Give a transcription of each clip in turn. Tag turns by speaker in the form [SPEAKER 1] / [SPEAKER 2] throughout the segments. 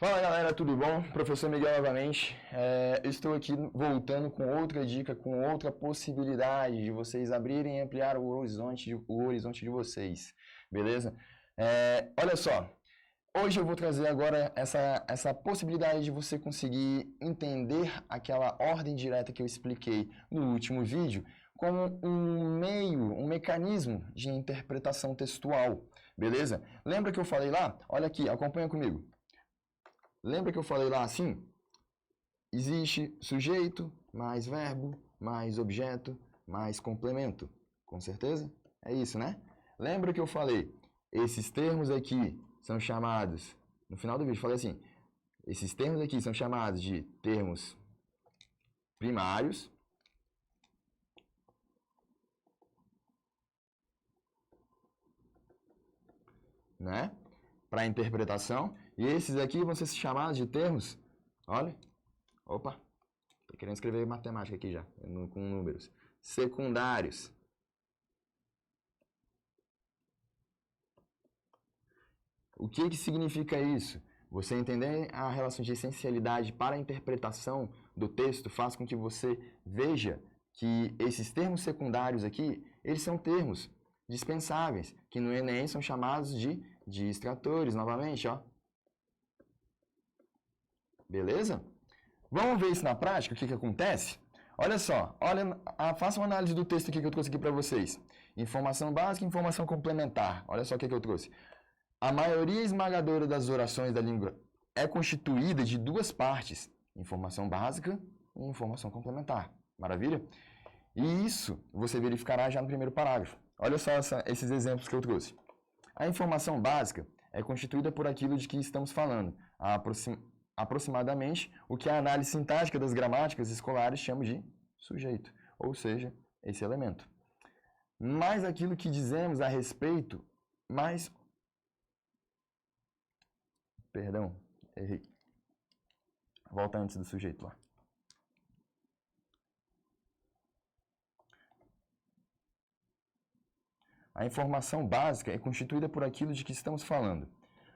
[SPEAKER 1] Fala galera, tudo bom? Professor Miguel novamente. Estou aqui voltando com outra dica, com outra possibilidade de vocês abrirem e ampliar o horizonte de vocês, beleza? Olha só, hoje eu vou trazer agora essa possibilidade de você conseguir entender aquela ordem direta que eu expliquei no último vídeo como um mecanismo de interpretação textual, beleza? Lembra que eu falei lá? Olha aqui, acompanha comigo. Lembra que eu falei lá assim? Existe sujeito, mais verbo, mais objeto, mais complemento. Com certeza? É isso, né? Lembra que eu falei? Esses termos aqui são chamados... No final do vídeo eu falei assim. Esses termos aqui são chamados de termos primários. Né? Para interpretação. E esses aqui vão ser chamados de termos, olha, opa, tô querendo escrever matemática aqui já, com números, secundários. O que significa isso? Você entender a relação de essencialidade para a interpretação do texto faz com que você veja que esses termos secundários aqui, eles são termos dispensáveis, que no Enem são chamados de extratores, novamente, ó. Beleza? Vamos ver isso na prática, o que acontece? Olha só, faça uma análise do texto aqui que eu trouxe aqui para vocês. Informação básica e informação complementar. Olha só o que eu trouxe. A maioria esmagadora das orações da língua é constituída de duas partes. Informação básica e informação complementar. Maravilha? E isso você verificará já no primeiro parágrafo. Olha só esses exemplos que eu trouxe. A informação básica é constituída por aquilo de que estamos falando. Aproximadamente o que a análise sintática das gramáticas escolares chama de sujeito, ou seja, esse elemento. Mais aquilo que dizemos a respeito, Perdão, errei. Volta antes do sujeito lá. A informação básica é constituída por aquilo de que estamos falando.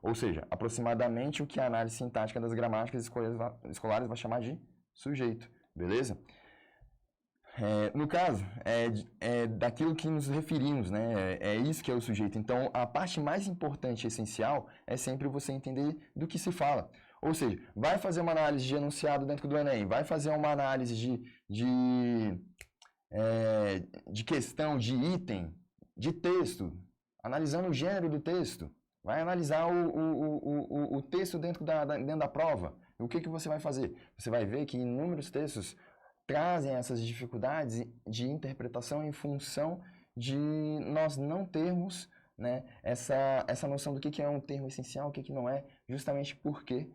[SPEAKER 1] Ou seja, aproximadamente o que a análise sintática das gramáticas escolares vai chamar de sujeito, beleza? No caso, é daquilo que nos referimos, né? É isso que é o sujeito. Então, a parte mais importante e essencial é sempre você entender do que se fala. Ou seja, vai fazer uma análise de enunciado dentro do Enem, vai fazer uma análise de questão, de item, de texto, analisando o gênero do texto. Vai analisar o texto dentro da prova. O que você vai fazer? Você vai ver que inúmeros textos trazem essas dificuldades de interpretação em função de nós não termos, né, essa noção do que é um termo essencial, o que não é, justamente porque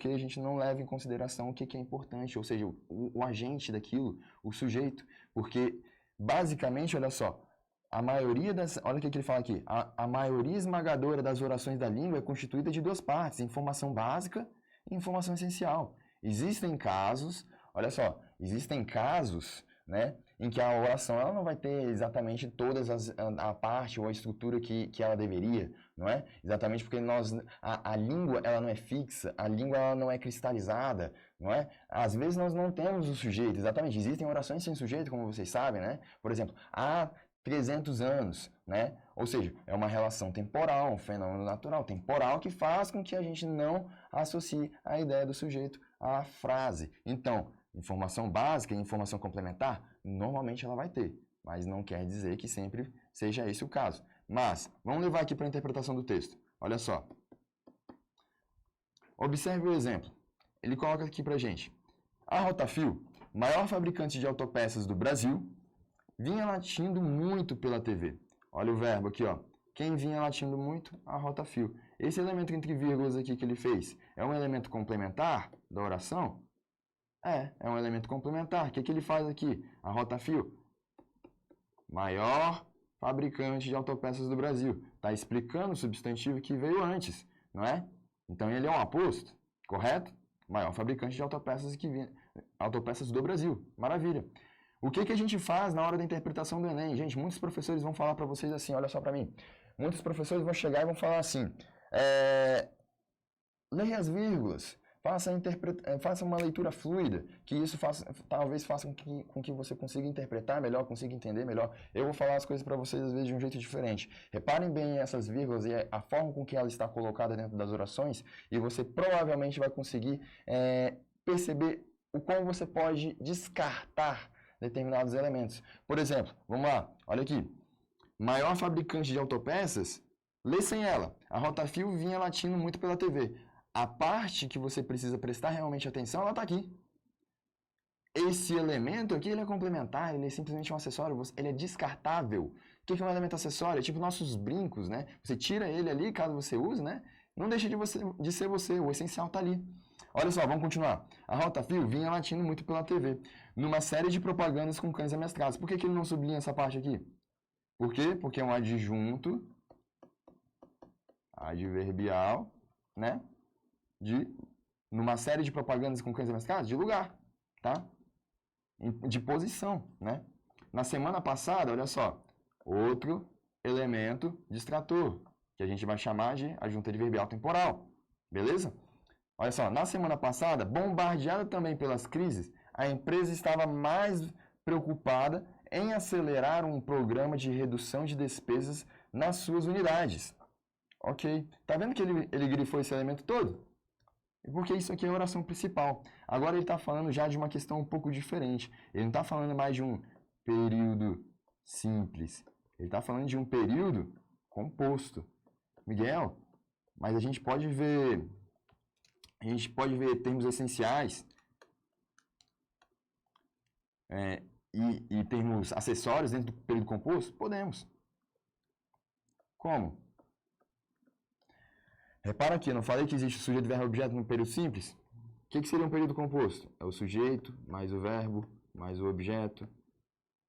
[SPEAKER 1] a gente não leva em consideração o que é importante, ou seja, o agente daquilo, o sujeito. Porque, basicamente, olha só, olha o que ele fala aqui. A maioria esmagadora das orações da língua é constituída de duas partes, informação básica e informação essencial. Existem casos, olha só, né, em que a oração ela não vai ter exatamente todas a parte ou a estrutura que ela deveria, não é? Exatamente porque a língua ela não é fixa, a língua ela não é cristalizada, não é? Às vezes nós não temos o sujeito, exatamente. Existem orações sem sujeito, como vocês sabem, né? Por exemplo, 300 anos, né? Ou seja, é uma relação temporal, um fenômeno natural, temporal, que faz com que a gente não associe a ideia do sujeito à frase. Então, informação básica e informação complementar, normalmente ela vai ter, mas não quer dizer que sempre seja esse o caso. Mas, vamos levar aqui para a interpretação do texto. Olha só. Observe o exemplo. Ele coloca aqui para a gente. A Rotafio, maior fabricante de autopeças do Brasil, vinha latindo muito pela TV. Olha o verbo aqui, ó. Quem vinha latindo muito? A Rotafio. Esse elemento entre vírgulas aqui que ele fez é um elemento complementar da oração? É um elemento complementar. O que ele faz aqui? A Rotafio, maior fabricante de autopeças do Brasil. Está explicando o substantivo que veio antes, não é? Então ele é um aposto, correto? Maior fabricante de autopeças do Brasil. Maravilha. O que a gente faz na hora da interpretação do Enem? Gente, muitos professores vão falar para vocês assim, olha só para mim. Muitos professores vão chegar e vão falar assim, leia as vírgulas. Faça uma leitura fluida, que isso talvez faça com que você consiga interpretar melhor, consiga entender melhor. Eu vou falar as coisas para vocês, às vezes, de um jeito diferente. Reparem bem essas vírgulas e a forma com que ela está colocada dentro das orações, e você provavelmente vai conseguir perceber o como você pode descartar determinados elementos. Por exemplo, vamos lá, olha aqui. Maior fabricante de autopeças, lê sem ela. A Rotafil vinha latindo muito pela TV. A parte que você precisa prestar realmente atenção, ela está aqui. Esse elemento aqui, ele é complementar, ele é simplesmente um acessório, ele é descartável. O que é um elemento acessório? É tipo nossos brincos, né? Você tira ele ali, caso você use, né? Não deixa de ser você, o essencial está ali. Olha só, vamos continuar. A Rotafil vinha latindo muito pela TV, numa série de propagandas com cães amestrados. Por que ele não sublinha essa parte aqui? Por quê? Porque é um adjunto adverbial, né? Numa série de propagandas com cães amestrados, de lugar, tá? De posição, né? Na semana passada, olha só, outro elemento distrator, que a gente vai chamar de adjunto adverbial temporal, beleza? Olha só, na semana passada, bombardeada também pelas crises, a empresa estava mais preocupada em acelerar um programa de redução de despesas nas suas unidades. Ok, tá vendo que ele grifou esse elemento todo? Porque isso aqui é a oração principal. Agora ele está falando já de uma questão um pouco diferente. Ele não está falando mais de um período simples. Ele está falando de um período composto. Miguel, mas a gente pode ver termos essenciais e termos acessórios dentro do período composto? Podemos. Como? Repara aqui, eu não falei que existe o sujeito, verbo, objeto no período simples? O que seria um período composto? É o sujeito, mais o verbo, mais o objeto,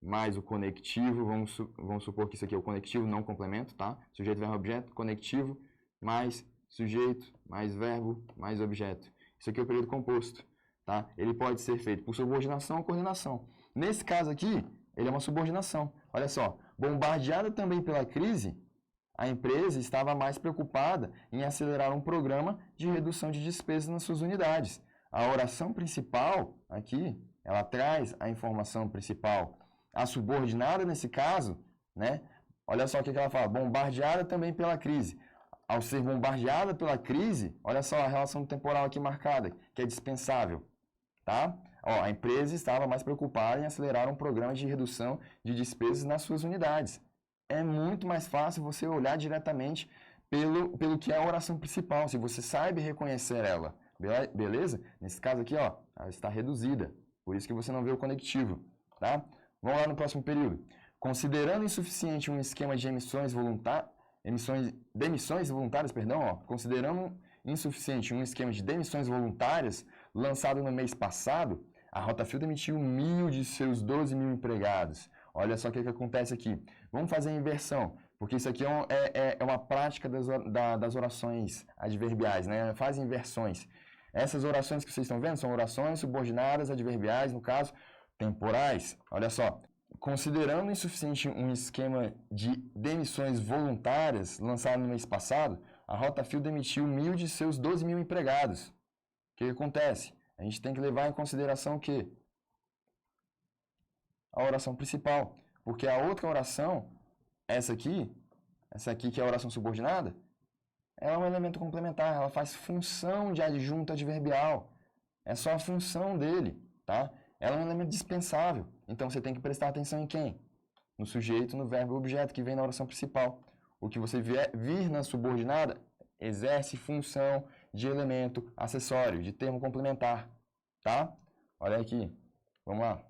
[SPEAKER 1] mais o conectivo. Vamos supor que isso aqui é o conectivo, não o complemento, tá? Sujeito, verbo, objeto, conectivo, mais sujeito, mais verbo, mais objeto. Isso aqui é o período composto, tá? Ele pode ser feito por subordinação ou coordenação. Nesse caso aqui, ele é uma subordinação. Olha só, bombardeada também pela crise, a empresa estava mais preocupada em acelerar um programa de redução de despesas nas suas unidades. A oração principal aqui, ela traz a informação principal. A subordinada, nesse caso, né? Olha só o que ela fala, bombardeada também pela crise. Ao ser bombardeada pela crise, olha só a relação temporal aqui marcada, que é dispensável, tá? Ó, a empresa estava mais preocupada em acelerar um programa de redução de despesas nas suas unidades. É muito mais fácil você olhar diretamente pelo que é a oração principal, se você sabe reconhecer ela, beleza? Nesse caso aqui, ó, ela está reduzida, por isso que você não vê o conectivo, tá? Vamos lá no próximo período. Considerando insuficiente um esquema de demissões voluntárias, considerando insuficiente um esquema de demissões voluntárias lançado no mês passado, a Rotafil demitiu 1.000 de seus 12.000 empregados. Olha só o que acontece aqui. Vamos fazer a inversão, porque isso aqui é uma prática das orações adverbiais, né? Faz inversões. Essas orações que vocês estão vendo são orações subordinadas adverbiais, no caso, temporais. Olha só. Considerando insuficiente um esquema de demissões voluntárias lançado no mês passado, a Rotafil demitiu 1.000 de seus 12.000 empregados. O que acontece? A gente tem que levar em consideração o quê? A oração principal, porque a outra oração, essa aqui que é a oração subordinada, ela é um elemento complementar, ela faz função de adjunto adverbial, é só a função dele, tá? Ela é um elemento dispensável, então você tem que prestar atenção em quem? No sujeito, no verbo e objeto, que vem na oração principal. O que você vir na subordinada, exerce função de elemento acessório, de termo complementar, tá? Olha aqui, vamos lá. O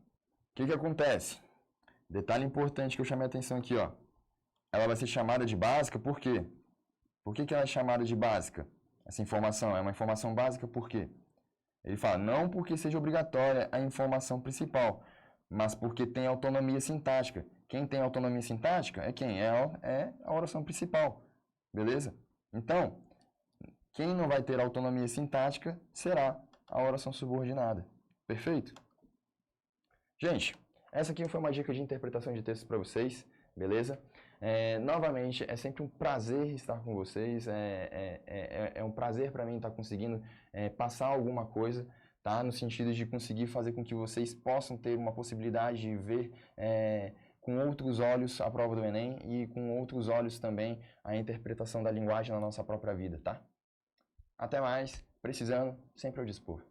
[SPEAKER 1] que acontece? Detalhe importante que eu chamei a atenção aqui, ó. Ela vai ser chamada de básica por quê? Por que ela é chamada de básica? Essa informação é uma informação básica por quê? Ele fala, não porque seja obrigatória a informação principal, mas porque tem autonomia sintática. Quem tem autonomia sintática é quem? É a oração principal, beleza? Então, quem não vai ter autonomia sintática será a oração subordinada. Perfeito? Gente, essa aqui foi uma dica de interpretação de textos para vocês, beleza? Novamente, é sempre um prazer estar com vocês, é um prazer para mim estar conseguindo passar alguma coisa, tá? No sentido de conseguir fazer com que vocês possam ter uma possibilidade de ver com outros olhos a prova do Enem e com outros olhos também a interpretação da linguagem na nossa própria vida, tá? Até mais, precisando, sempre ao dispor.